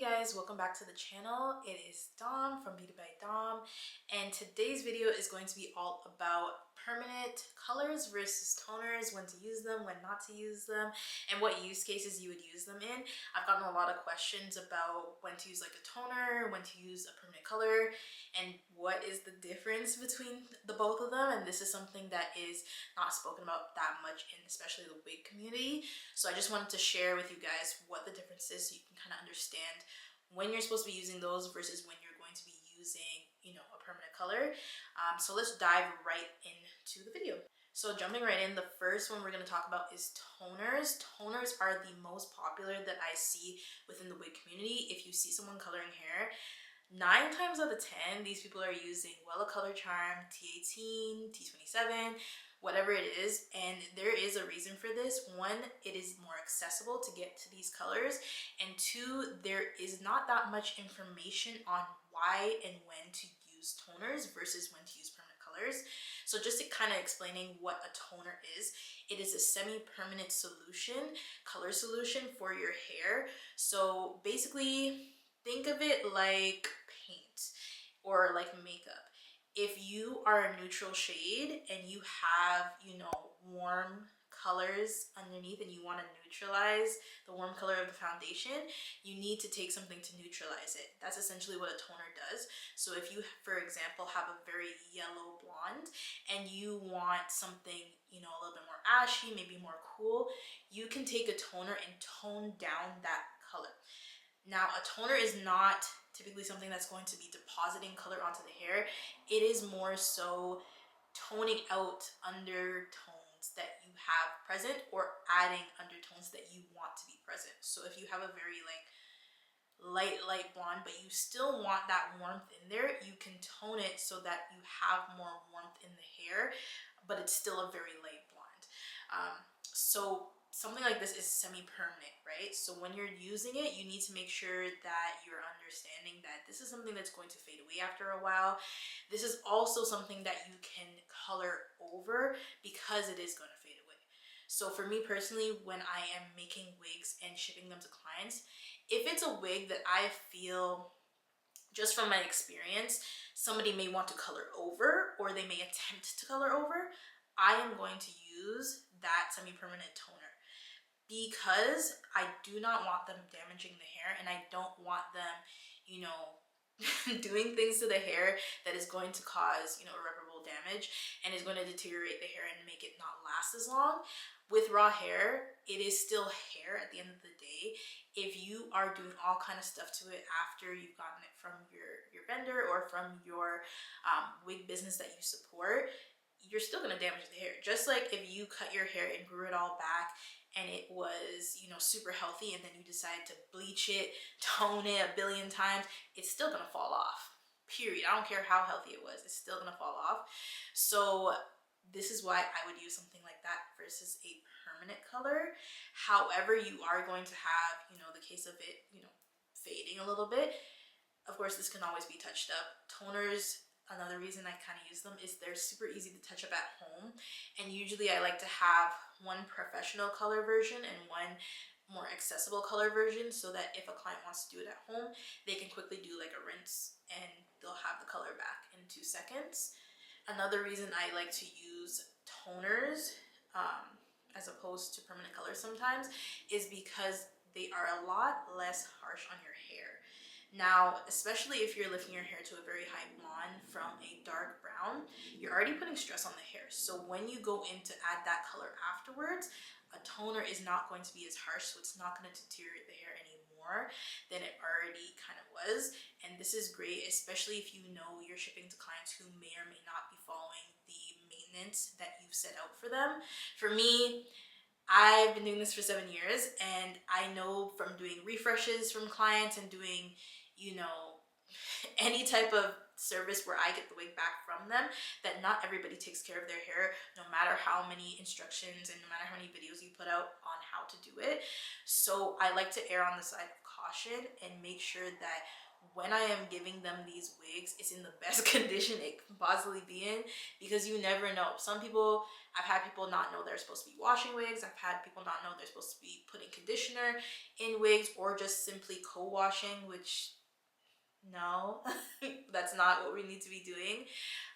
guys, welcome back to the channel. It is Dom from Beauty by Dom, and today's video is going to be all about permanent colors versus toners, when to use them, when not to use them, and what use cases you would use them in. I've gotten a lot of questions about when to use like a toner, when to use a permanent color, and what is the difference between the both of them. And this is something that is not spoken about that much in especially the wig community. So I just wanted to share with you guys what the difference is so you can kind of understand when you're supposed to be using those versus when you're going to be using, a permanent color. So let's dive right into the video. So jumping right in, the first one we're going to talk about is toners. Toners are the most popular that I see within the wig community. If you see someone coloring hair, 9 times out of 10, these people are using Wella Color Charm, T18, T27, whatever it is. And there is a reason for this. One, it is more accessible to get to these colors. And two, there is not that much information on why and when to use toners versus when to use permanent colors. So just to kind of explaining what a toner is, it is a semi-permanent solution, color solution for your hair. So basically, think of it like paint or like makeup. If you are a neutral shade and you have, warm colors underneath and you want to neutralize the warm color of the foundation, you need to take something to neutralize it. That's essentially what a toner does. So if you, for example, have a very yellow blonde and you want something, a little bit more ashy, maybe more cool, you can take a toner and tone down that color. Now, a toner is not typically something that's going to be depositing color onto the hair. It is more so toning out undertones that you have present or adding undertones that you want to be present. So if you have a very light blonde, but you still want that warmth in there, you can tone it so that you have more warmth in the hair, but it's still a very light blonde. So something like this is semi-permanent, right? So when you're using it, you need to make sure that you're understanding that this is something that's going to fade away after a while. This is also something that you can color over because it is going to fade away. So for me personally, when I am making wigs and shipping them to clients, if it's a wig that I feel, just from my experience, somebody may want to color over or they may attempt to color over, I am going to use that semi-permanent toner because I do not want them damaging the hair and I don't want them, doing things to the hair that is going to cause, irreparable damage and is going to deteriorate the hair and make it not last as long. With raw hair, it is still hair at the end of the day. If you are doing all kind of stuff to it after you've gotten it from your vendor or from your wig business that you support, you're still going to damage the hair. Just like if you cut your hair and grew it all back and it was, super healthy, and then you decide to bleach it, tone it a billion times, it's still going to fall off. Period. I don't care how healthy it was. It's still going to fall off. So this is why I would use something like that versus a permanent color. However, you are going to have, the case of it, fading a little bit. Of course, this can always be touched up. Toners, another reason I kind of use them is they're super easy to touch up at home. And usually I like to have one professional color version and one more accessible color version so that if a client wants to do it at home, they can quickly do like a rinse and they'll have the color back in 2 seconds. Another reason I like to use toners as opposed to permanent colors sometimes is because they are a lot less harsh on your hair. Now, especially if you're lifting your hair to a very high blonde from a dark brown, you're already putting stress on the hair. So when you go in to add that color afterwards, a toner is not going to be as harsh, so it's not going to deteriorate the hair any more than it already kind of was. And this is great, especially if you know you're shipping to clients who may or may not be following the maintenance that you've set out for them. For me, I've been doing this for 7 years, and I know from doing refreshes from clients and doing, any type of service where I get the wig back from them, that not everybody takes care of their hair, no matter how many instructions and no matter how many videos you put out on how to do it. So I like to err on the side of caution and make sure that when I am giving them these wigs, it's in the best condition it can possibly be in, because you never know. Some people, I've had people not know they're supposed to be washing wigs. I've had people not know they're supposed to be putting conditioner in wigs, or just simply co-washing, which no, that's not what we need to be doing.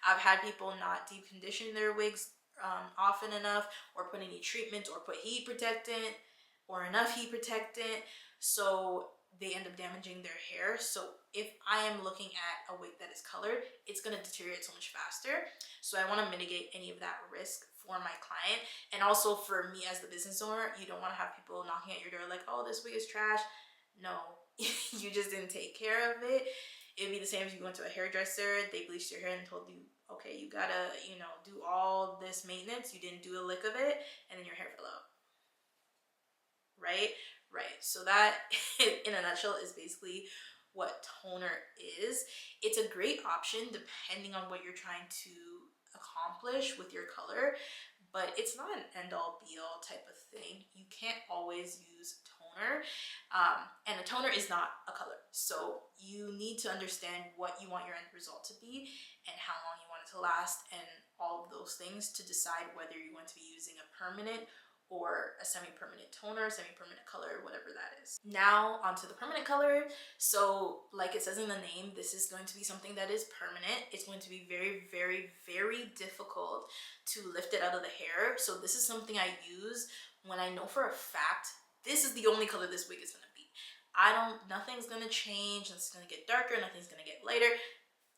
I've had people not deep condition their wigs often enough, or put any treatment, or put heat protectant, or enough heat protectant, so they end up damaging their hair. So if I am looking at a wig that is colored, it's going to deteriorate so much faster. So I want to mitigate any of that risk for my client, and also for me as the business owner. You don't want to have people knocking at your door like, oh, this wig is trash. No, you just didn't take care of it. It'd be the same if you went to a hairdresser, they bleached your hair and told you, okay, you gotta, do all this maintenance. You didn't do a lick of it, and then your hair fell out. Right? Right. So that, in a nutshell, is basically what toner is. It's a great option depending on what you're trying to accomplish with your color, but it's not an end-all be-all type of thing. You can't always use toner, and a toner is not a color. So you need to understand what you want your end result to be, and how long you want it to last, and all of those things to decide whether you're going to be using a permanent or a semi-permanent toner, semi-permanent color, whatever that is. Now onto the permanent color. So like it says in the name, this is going to be something that is permanent. It's going to be very, very, very difficult to lift it out of the hair. So this is something I use when I know for a fact this is the only color this wig is going to be. Nothing's going to change, nothing's going to get darker, nothing's going to get lighter.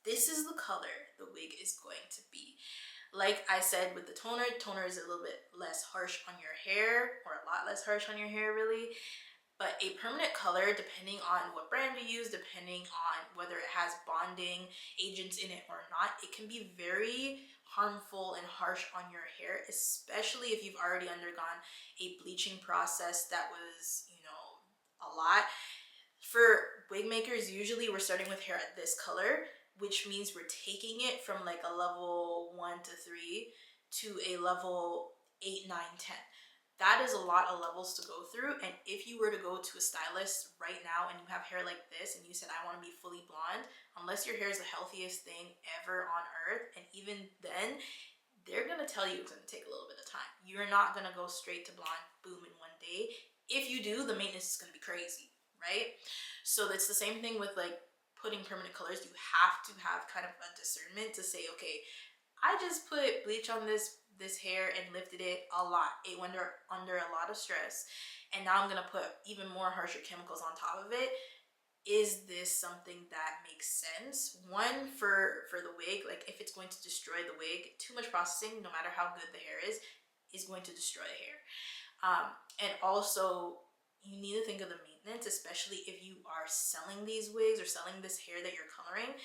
This is the color the wig is going to be. Like I said with the toner is a little bit less harsh on your hair, or a lot less harsh on your hair really. But a permanent color, depending on what brand you use, depending on whether it has bonding agents in it or not, it can be very harmful and harsh on your hair, especially if you've already undergone a bleaching process that was, a lot. For wig makers, usually we're starting with hair at this color, which means we're taking it from like a level 1 to 3 to a level 8, 9, 10. That is a lot of levels to go through. And if you were to go to a stylist right now and you have hair like this and you said, I want to be fully blonde, unless your hair is the healthiest thing ever on earth, and even then, they're going to tell you it's going to take a little bit of time. You're not going to go straight to blonde, boom, in one day. If you do, the maintenance is going to be crazy, right? So it's the same thing with like putting permanent colors. You have to have kind of a discernment to say, okay, I just put bleach on this hair and lifted it a lot. It went under a lot of stress, and now I'm gonna put even more harsher chemicals on top of it. Is this something that makes sense? One, for the wig, like if it's going to destroy the wig, too much processing, no matter how good the hair is going to destroy the hair. And also, you need to think of the maintenance, especially if you are selling these wigs or selling this hair that you're coloring.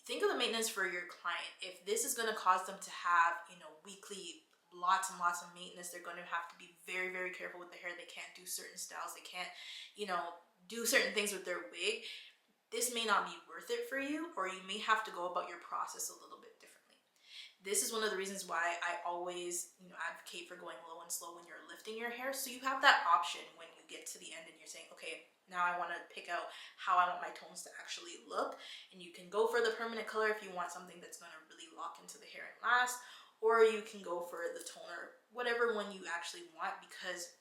Think of the maintenance for your client. If this is going to cause them to have, weekly lots and lots of maintenance, they're going to have to be very, very careful with the hair. They can't do certain styles. They can't, do certain things with their wig. This may not be worth it for you, or you may have to go about your process a little bit differently. This is one of the reasons why I always, advocate for going low and slow when you're lifting your hair. So you have that option when you get to the end and you're saying, okay, now I want to pick out how I want my tones to actually look. And you can go for the permanent color if you want something that's going to really lock into the hair and last, or you can go for the toner, whatever one you actually want, because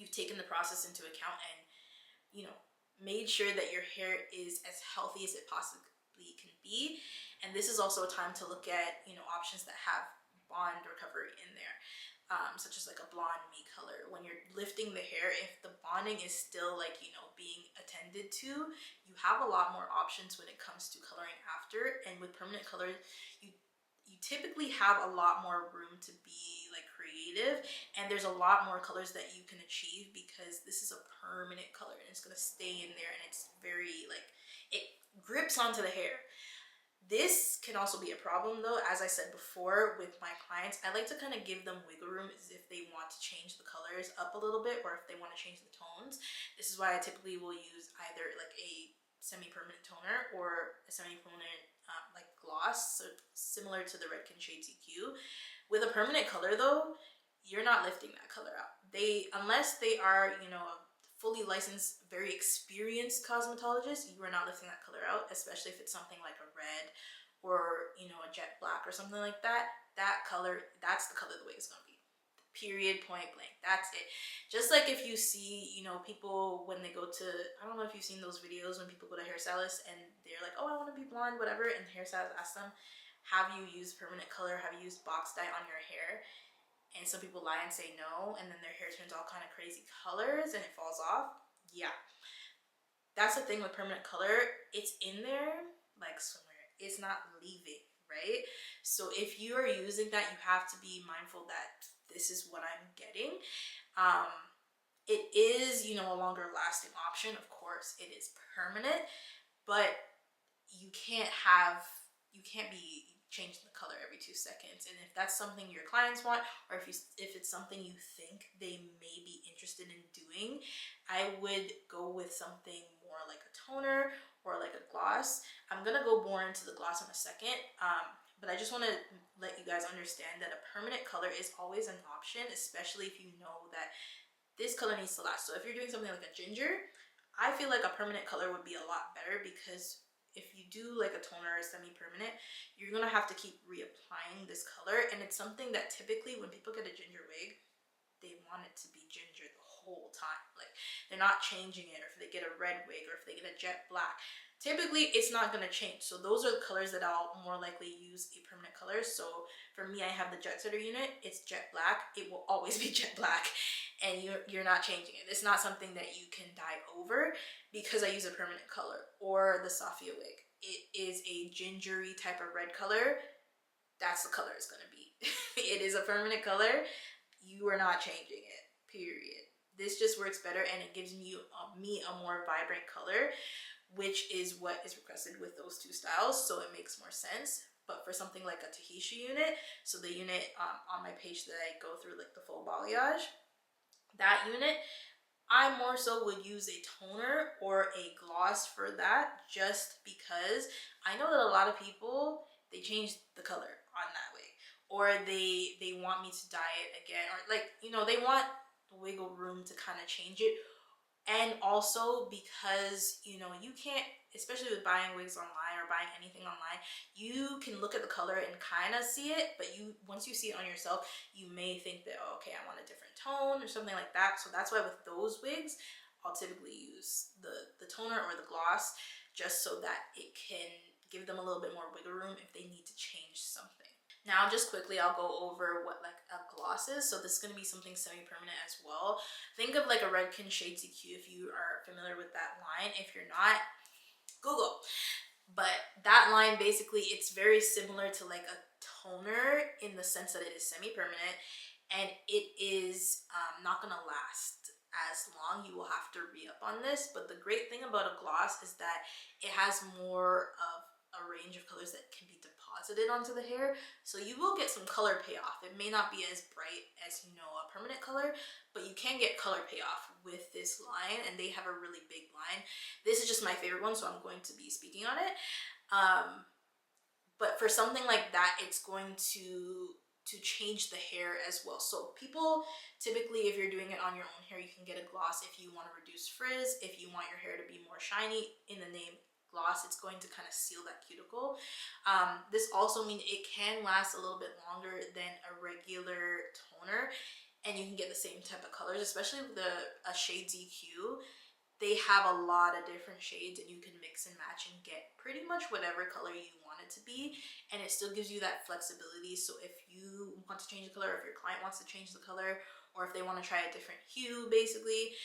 you've taken the process into account and, made sure that your hair is as healthy as it possibly can be. And this is also a time to look at, options that have bond recovery in there. Such as like a blonde me color. When you're lifting the hair, if the bonding is still like, being attended to, you have a lot more options when it comes to coloring after. And with permanent color, you typically have a lot more room to be like creative, and there's a lot more colors that you can achieve because this is a permanent color and it's going to stay in there, and it's very like, it grips onto the hair. This can also be a problem though. As I said before, with my clients, I like to kind of give them wiggle room as if they want to change the colors up a little bit, or if they want to change the tones. This is why I typically will use either like a semi-permanent toner or a semi-permanent like gloss, so similar to the Redken Shade CQ. With a permanent color though, you're not lifting that color out. Unless they are, a fully licensed, very experienced cosmetologist, you are not lifting that color out, especially if it's something like a red or, you know, a jet black or something like that. That color, that's the color the wig is going to be. Period, point blank. That's it. Just like if you see, you know, people when they go to, I don't know if you've seen those videos when people go to hairstylists and they're like, oh, I want to be blonde, whatever, and the hairstylist asks them, have you used permanent color? Have you used box dye on your hair? And some people lie and say no, and then their hair turns all kind of crazy colors and it falls off. Yeah, that's the thing with permanent color. It's in there like swimwear. It's not leaving, right? So if you are using that, you have to be mindful that this is what I'm getting. It is, you know, a longer lasting option. Of course, it is permanent, but you can't be changing the color every 2 seconds. And if that's something your clients want, or if it's something you think they may be interested in doing, I would go with something more like a toner or like a gloss. I'm gonna go more into the gloss in a second, but I just want to let you guys understand that a permanent color is always an option, especially if you know that this color needs to last. So if you're doing something like a ginger, I feel like a permanent color would be a lot better, because if you do like a toner or semi-permanent, you're gonna have to keep reapplying this color, and it's something that typically when people get a ginger wig, they want it to be ginger the whole time. Like, they're not changing it. Or if they get a red wig, or if they get a jet black, typically it's not going to change. So those are the colors that I'll more likely use a permanent color. So for me, I have the jet setter unit. It's jet black. It will always be jet black, and you're not changing it. It's not something that you can dye over, because I use a permanent color. Or the Safia wig, it is a gingery type of red color. That's the color it's going to be. It is a permanent color. You are not changing it, period. This just works better, and it gives me a more vibrant color, which is what is requested with those two styles, so it makes more sense. But for something like a Tahitian unit, so the unit on my page that I go through, like the full balayage, that unit, I more so would use a toner or a gloss for that, just because I know that a lot of people, they change the color on that wig, or they want me to dye it again, or like, you know, they want the wiggle room to kind of change it. And also because, you know, you can't, especially with buying wigs online or buying anything online, you can look at the color and kind of see it, but once you see it on yourself, you may think that, oh, okay, I want a different tone or something like that. So that's why with those wigs, I'll typically use the toner or the gloss, just so that it can give them a little bit more wiggle room if they need to change something. Now, just quickly, I'll go over what like a gloss is. So this is going to be something semi-permanent as well. Think of like a Redken Shade CQ if you are familiar with that line. If you're not, Google. But that line, basically, it's very similar to like a toner in the sense that it is semi-permanent, and it is not going to last as long. You will have to re-up on this. But the great thing about a gloss is that it has more of a range of colors that can be deposited onto the hair, so you will get some color payoff. It may not be as bright as, you know, a permanent color, but you can get color payoff with this line, and they have a really big line. This is just my favorite one, so I'm going to be speaking on it. But for something like that, it's going to change the hair as well. So people typically, if you're doing it on your own hair, you can get a gloss if you want to reduce frizz, if you want your hair to be more shiny. In the name gloss, it's going to kind of seal that cuticle. This also means it can last a little bit longer than a regular toner, and you can get the same type of colors, especially with a Shade ZQ. They have a lot of different shades, and you can mix and match and get pretty much whatever color you want it to be, and it still gives you that flexibility. So if you want to change the color, if your client wants to change the color, or if they want to try a different hue, basically,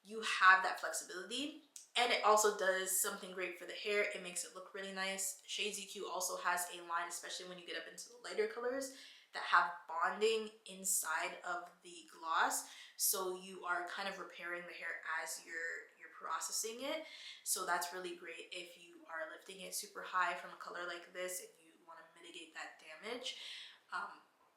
you have that flexibility. And it also does something great for the hair. It makes it look really nice. Shade ZQ also has a line, especially when you get up into the lighter colors, that have bonding inside of the gloss. So you are kind of repairing the hair as you're processing it. So that's really great if you are lifting it super high from a color like this and you want to mitigate that damage.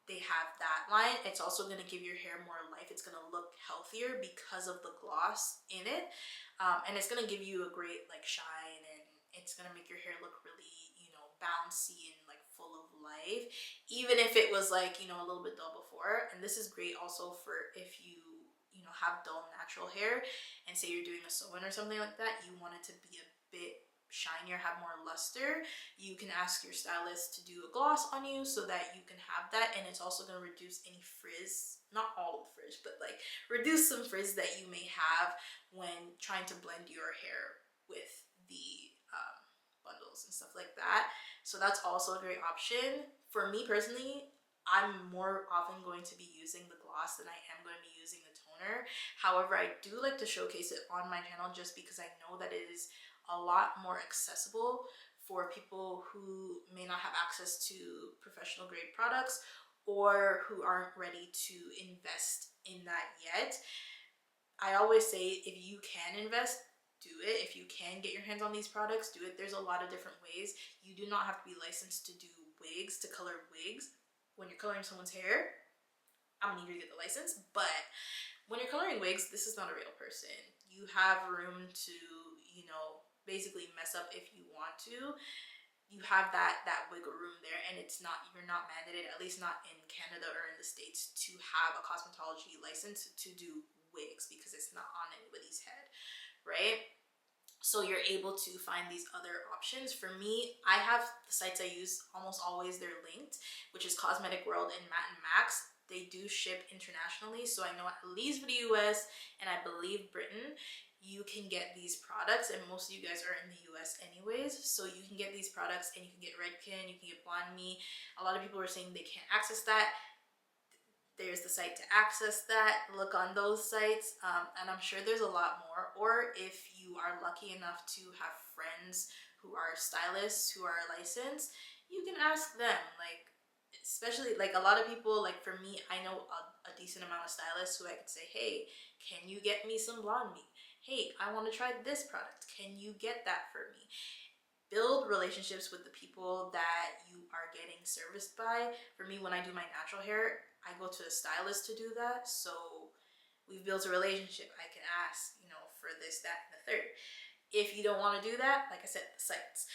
They have that line. It's also going to give your hair more life. It's going to look healthier because of the gloss in it. And it's going to give you a great like shine, and it's going to make your hair look really, you know, bouncy and like full of life, even if it was like, you know, a little bit dull before. And this is great also for if you you know, have dull natural hair, and say you're doing a sew-in or something like that, you want it to be a bit shinier, have more luster, you can ask your stylist to do a gloss on you so that you can have that. And it's also going to reduce any frizz, not all of the frizz, but like reduce some frizz that you may have when trying to blend your hair with the bundles and stuff like that. So that's also a great option. For me personally, I'm more often going to be using the gloss than I am going to be using the toner. However, I do like to showcase it on my channel just because I know that it is a lot more accessible for people who may not have access to professional grade products or who aren't ready to invest in that yet. I always say if you can invest, do it. If you can get your hands on these products, do it. There's a lot of different ways. You do not have to be licensed to do wigs, to color wigs. When you're coloring someone's hair, I'm gonna need you to get the license, but when you're coloring wigs, this is not a real person. You have room to, you know, basically mess up if you want to. You have that wiggle room there, and it's not, you're not mandated, at least not in Canada or in the States, to have a cosmetology license to do wigs because it's not on anybody's head, right? So you're able to find these other options. For me, I have the sites I use, almost always they're linked, which is Cosmetic World and Matte and Max. They do ship internationally, so I know at least for the US and I believe Britain, you can get these products, and most of you guys are in the US anyways, so you can get these products and you can get Redken, you can get Blonde Me. A lot of people are saying they can't access that. There's the site to access that. Look on those sites, and I'm sure there's a lot more. Or if you are lucky enough to have friends who are stylists who are licensed, you can ask them. Like, especially like a lot of people, like for me, I know a decent amount of stylists who I could say, hey, can you get me some Blonde Me? Hey, I want to try this product. Can you get that for me? Build relationships with the people that you are getting serviced by. For me, when I do my natural hair, I go to a stylist to do that. So we've built a relationship. I can ask, you know, for this, that, and the third. If you don't want to do that, like I said, the sites.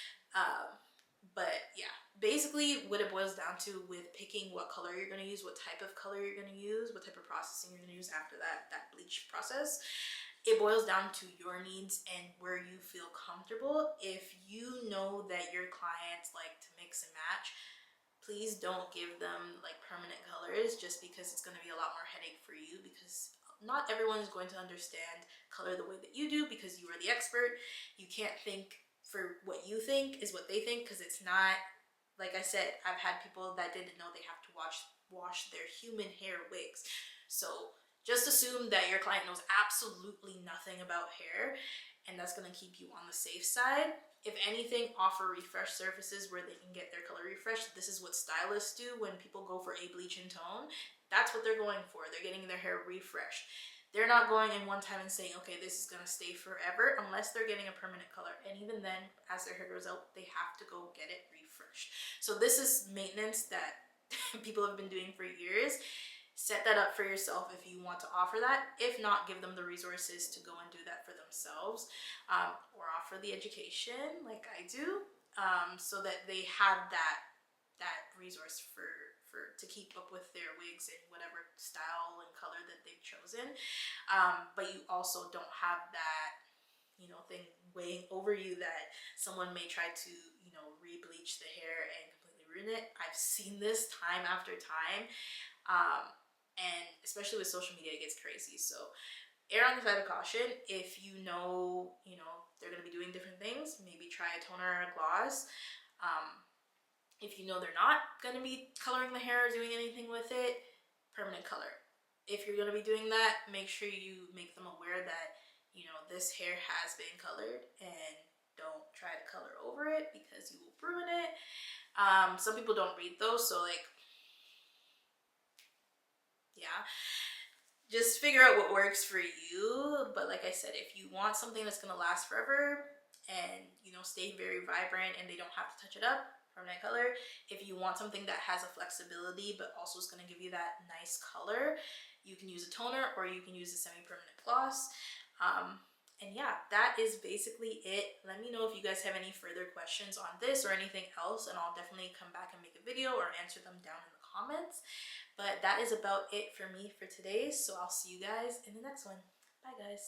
But yeah, basically what it boils down to with picking what color you're going to use, what type of color you're going to use, what type of processing you're going to use after that bleach process, it boils down to your needs and where you feel comfortable. If you know that your clients like to mix and match, please don't give them like permanent colors just because it's going to be a lot more headache for you, because not everyone is going to understand color the way that you do because you are the expert. You can't think for what you think is what they think, because it's not. Like I said, I've had people that didn't know they have to wash their human hair wigs. So just assume that your client knows absolutely nothing about hair, and that's going to keep you on the safe side. If anything, offer refresh surfaces where they can get their color refreshed. This is what stylists do when people go for a bleach and tone. That's what they're going for. They're getting their hair refreshed. They're not going in one time and saying, okay, this is going to stay forever, unless they're getting a permanent color. And even then, as their hair grows out, they have to go get it refreshed. So this is maintenance that people have been doing for years. Set that up for yourself if you want to offer that. If not, give them the resources to go and do that for themselves, or offer the education like I do, so that they have that resource to keep up with their wigs in whatever style and color that they've chosen. But you also don't have that, you know, thing weighing over you that someone may try to, you know, re-bleach the hair and completely ruin it. I've seen this time after time. And especially with social media, it gets crazy. So err on the side of caution. If you know they're going to be doing different things, maybe try a toner or a gloss. If you know they're not going to be coloring the hair or doing anything with it, permanent color. If you're going to be doing that, make sure you make them aware that, you know, this hair has been colored, and don't try to color over it because you will ruin it. Some people don't read those, so like, yeah, just figure out what works for you. But like I said, if you want something that's going to last forever and, you know, stay very vibrant and they don't have to touch it up, permanent color. If you want something that has a flexibility but also is going to give you that nice color, you can use a toner or you can use a semi-permanent gloss. And yeah, that is basically it. Let me know if you guys have any further questions on this or anything else, and I'll definitely come back and make a video or answer them down in the comments. But that is about it for me for today, so I'll see you guys in the next one. Bye guys.